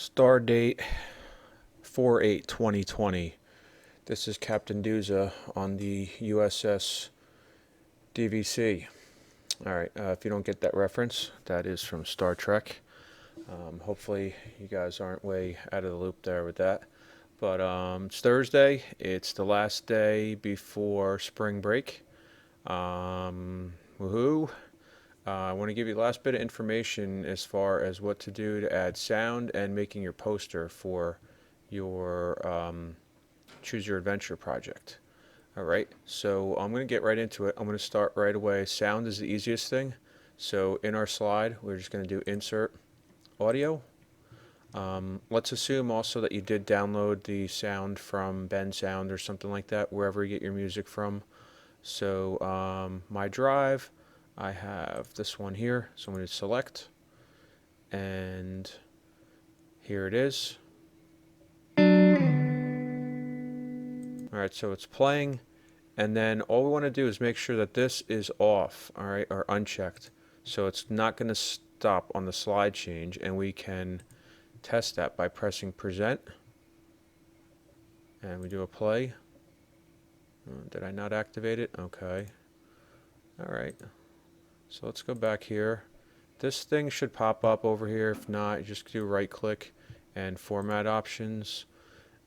Star date 4/8/2020. This is Captain Duza on the USS DVC. All right, if you don't get that reference, that is from Star Trek. Hopefully, you guys aren't way out of the loop there with that. But it's Thursday. It's the last day before spring break. Woohoo! I want to give you the last bit of information as far as what to do to add sound and making your poster for your Choose Your Adventure project. All right, so I'm going to get right into it. I'm going to start right away. Sound is the easiest thing. So in our slide, we're just going to do Insert Audio. Let's assume also that you did download the sound from Bensound or something like that, wherever you get your music from. So my drive, I have this one here, so I'm going to select, and here it is. All right, so it's playing, and then all we want to do is make sure that this is off, all right, or unchecked. So it's not going to stop on the slide change, and we can test that by pressing present, and we do a play. Did I not activate it? Okay. All right. So let's go back here. This thing should pop up over here. If not, you just do right click and format options.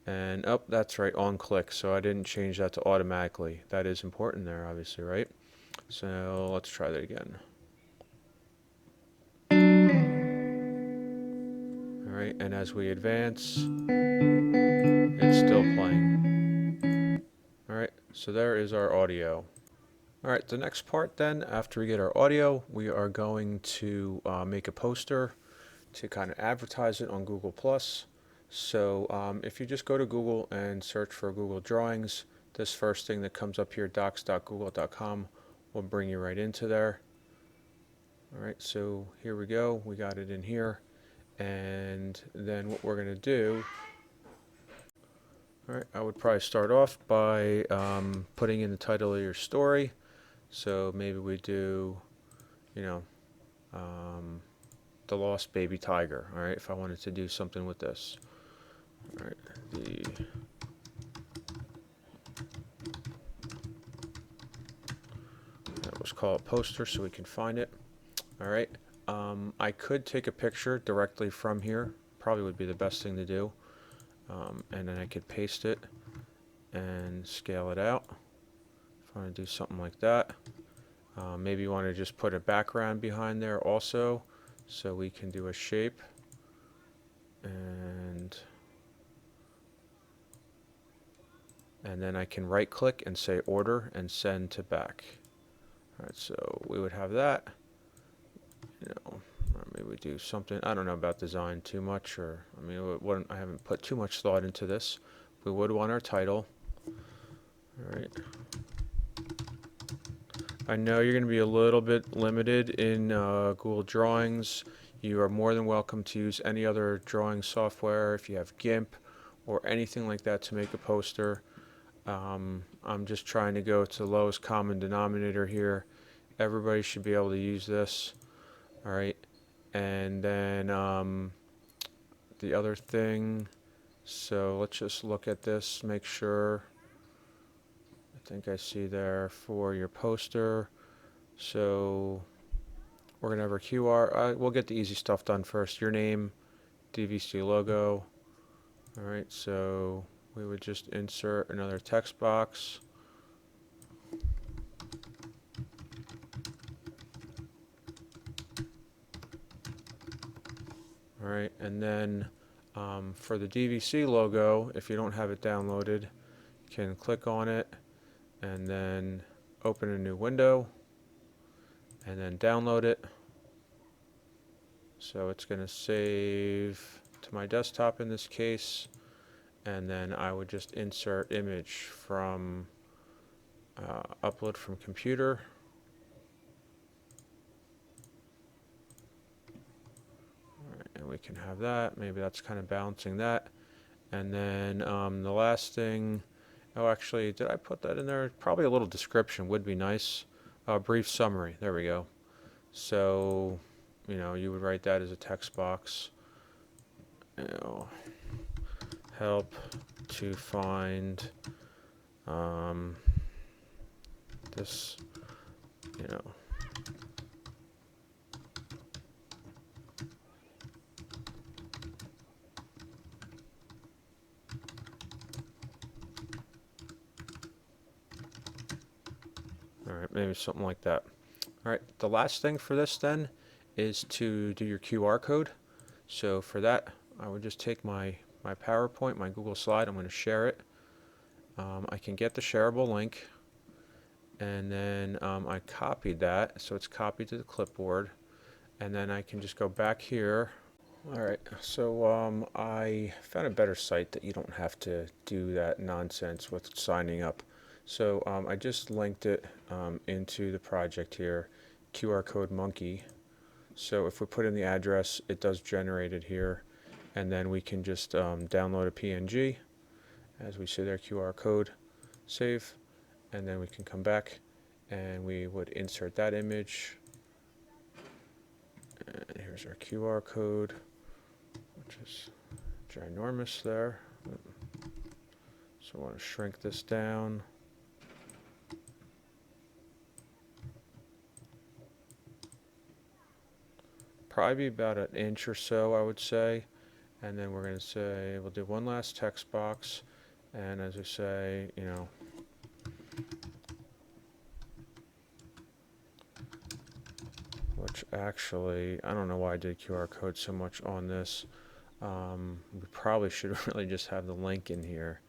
And oh, that's right, on click. So I didn't change that to automatically. That is important there, obviously, right? So let's try that again. All right, and as we advance, it's still playing. All right, so there is our audio. All right, the next part then, after we get our audio, we are going to make a poster to kind of advertise it on Google+. So if you just go to Google and search for Google Drawings, this first thing that comes up here, docs.google.com, will bring you right into there. All right, so here we go. We got it in here. And then what we're going to do, all right, I would probably start off by putting in the title of your story. So maybe we do, you know, the lost baby tiger. All right, if I wanted to do something with this. All right, let's call it poster so we can find it. All right, I could take a picture directly from here. Probably would be the best thing to do. And then I could paste it and scale it out. If I want to do something like that. Maybe you want to just put a background behind there also, so we can do a shape. And then I can right click and say order and send to back. All right, so we would have that. You know, or maybe we do something. I don't know about design too much, or I mean, I haven't put too much thought into this. We would want our title. All right. I know you're going to be a little bit limited in Google Drawings. You are more than welcome to use any other drawing software if you have GIMP or anything like that to make a poster. I'm just trying to go to the lowest common denominator here. Everybody should be able to use this. All right. And then the other thing, so let's just look at this, make sure. I think I see there for your poster. So we're going to have our QR. We'll get the easy stuff done first. Your name, DVC logo. All right, so we would just insert another text box. All right, and then for the DVC logo, if you don't have it downloaded, you can click on it and then open a new window and then download it. So it's going to save to my desktop in this case, and then I would just insert image from upload from computer. All right, and we can have that. Maybe that's kind of balancing that. And then the last thing, oh, actually, did I put that in there? Probably a little description would be nice. Brief summary. There we go. So, you know, you would write that as a text box. you know, help to find this, you know, all right, maybe something like that. All right, the last thing for this then is to do your QR code. So for that, I would just take my PowerPoint, my Google slide, I'm going to share it. I can get the shareable link, and then I copied that, so it's copied to the clipboard, and then I can just go back here. All right, so I found a better site that you don't have to do that nonsense with signing up. So I just linked it into the project here, QR code monkey. So if we put in the address, it does generate it here, and then we can just download a PNG, as we see there, QR code, save, and then we can come back and we would insert that image. And here's our QR code, which is ginormous there. So I want to shrink this down. Probably be about an inch or so, I would say. And then we're going to say, we'll do one last text box. And as I say, you know, which actually, I don't know why I did QR code so much on this. We probably should really just have the link in here.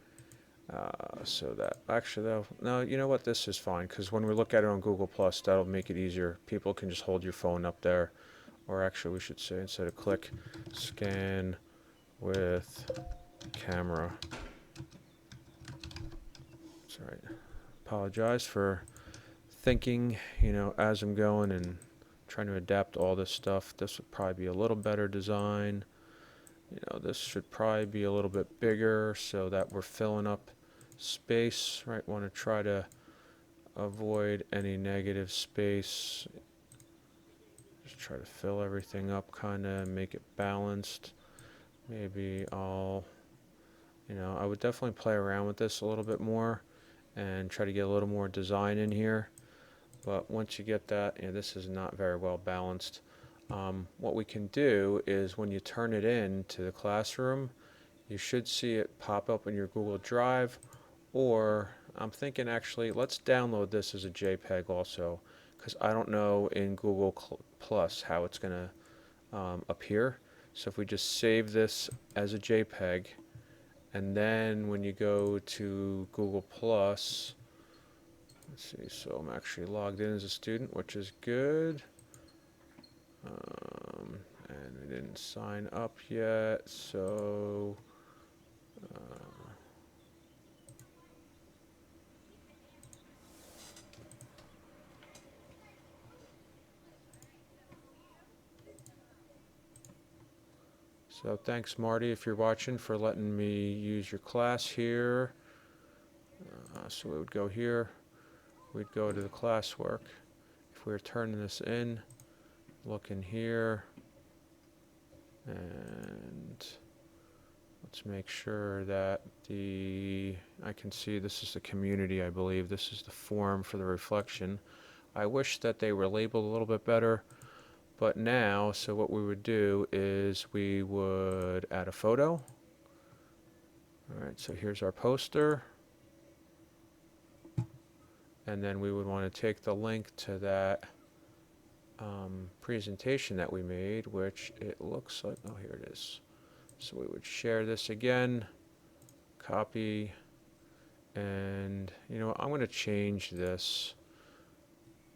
So that, actually though, no, you know what, this is fine, because when we look at it on Google Plus, that'll make it easier. People can just hold your phone up there. Or actually, we should say, instead of click, scan with camera. Sorry, apologize for thinking, you know, as I'm going and trying to adapt all this stuff. This would probably be a little better design. You know, this should probably be a little bit bigger so that we're filling up space, right? Want to try to avoid any negative space. Just try to fill everything up, kind of make it balanced. Maybe I'll, you know, I would definitely play around with this a little bit more and try to get a little more design in here. But once you get that, you know, this is not very well balanced. What we can do is when you turn it in to the classroom, you should see it pop up in your Google Drive, or I'm thinking actually let's download this as a JPEG also, because I don't know in Google Plus how it's going to appear. So if we just save this as a JPEG, and then when you go to Google Plus, let's see, so I'm actually logged in as a student, which is good. And we didn't sign up yet, so so thanks, Marty, if you're watching, for letting me use your class here. So we would go here, we'd go to the classwork. If we were turning this in, look in here, and let's make sure that I can see this is the community, I believe. This is the form for the reflection. I wish that they were labeled a little bit better, but now, so what we would do is we would add a photo. All right, so here's our poster. And then we would want to take the link to that presentation that we made, which it looks like, oh, here it is. So we would share this again, copy, and you know, I'm going to change this.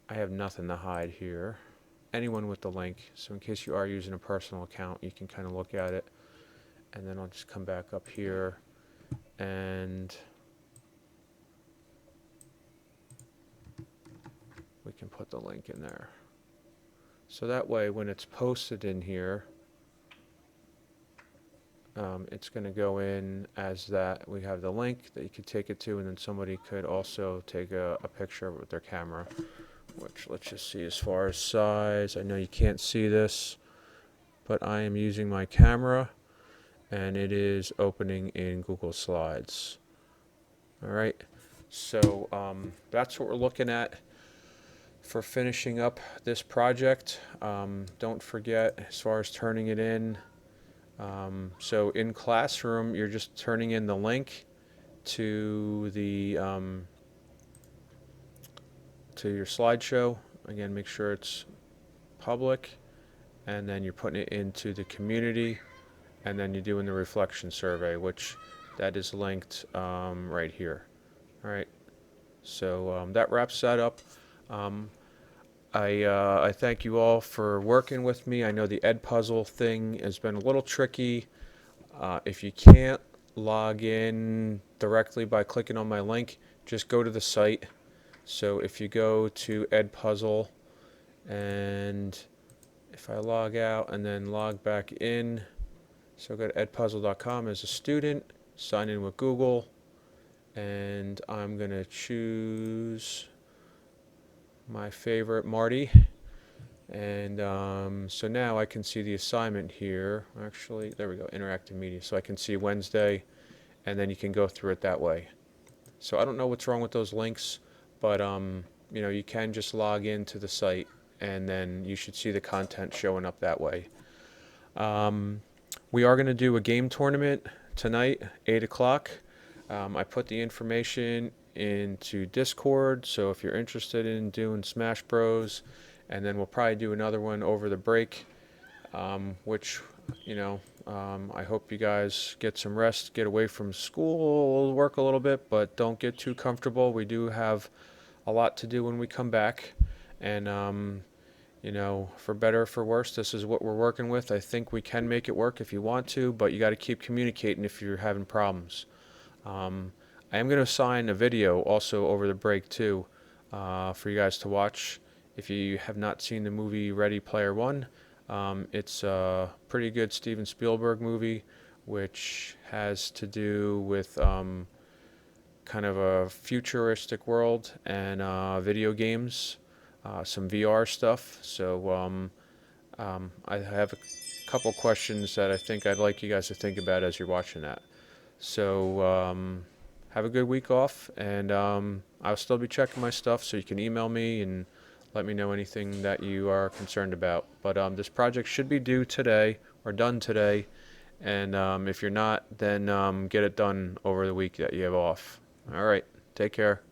I have nothing to hide here. Anyone with the link, so in case you are using a personal account, you can kind of look at it. And then I'll just come back up here and we can put the link in there. So that way when it's posted in here, it's going to go in as that. We have the link that you could take it to, and then somebody could also take a picture of it with their camera, which let's just see as far as size. I know you can't see this, but I am using my camera, and it is opening in Google Slides. All right, so that's what we're looking at for finishing up this project. Don't forget, as far as turning it in, so in Classroom, you're just turning in the link to the to your slideshow. Again, make sure it's public, and then you're putting it into the community, and then you're doing the reflection survey, which that is linked right here. All right, so that wraps that up. Um, I thank you all for working with me. I know the Edpuzzle thing has been a little tricky. If you can't log in directly by clicking on my link, just go to the site. So if you go to Edpuzzle, and if I log out and then log back in, so go to edpuzzle.com as a student, sign in with Google, and I'm going to choose my favorite, Marty. And so now I can see the assignment here. Actually, there we go, interactive media. So I can see Wednesday, and then you can go through it that way. So I don't know what's wrong with those links, but you know, you can just log into the site, and then you should see the content showing up that way. We are going to do a game tournament tonight, 8 o'clock. I put the information into Discord, so if you're interested in doing Smash Bros, and then we'll probably do another one over the break, which, you know, I hope you guys get some rest, get away from school, work a little bit, but don't get too comfortable. We do have a lot to do when we come back, and you know, for better or for worse, this is what we're working with. I think we can make it work if you want to, but you got to keep communicating if you're having problems. I am going to assign a video also over the break too, for you guys to watch. If you have not seen the movie Ready Player One, it's a pretty good Steven Spielberg movie, which has to do with kind of a futuristic world and video games, some VR stuff. So I have a couple questions that I think I'd like you guys to think about as you're watching that. So have a good week off, and I'll still be checking my stuff, so you can email me and let me know anything that you are concerned about. But this project should be due today or done today, and if you're not, then get it done over the week that you have off. All right, take care.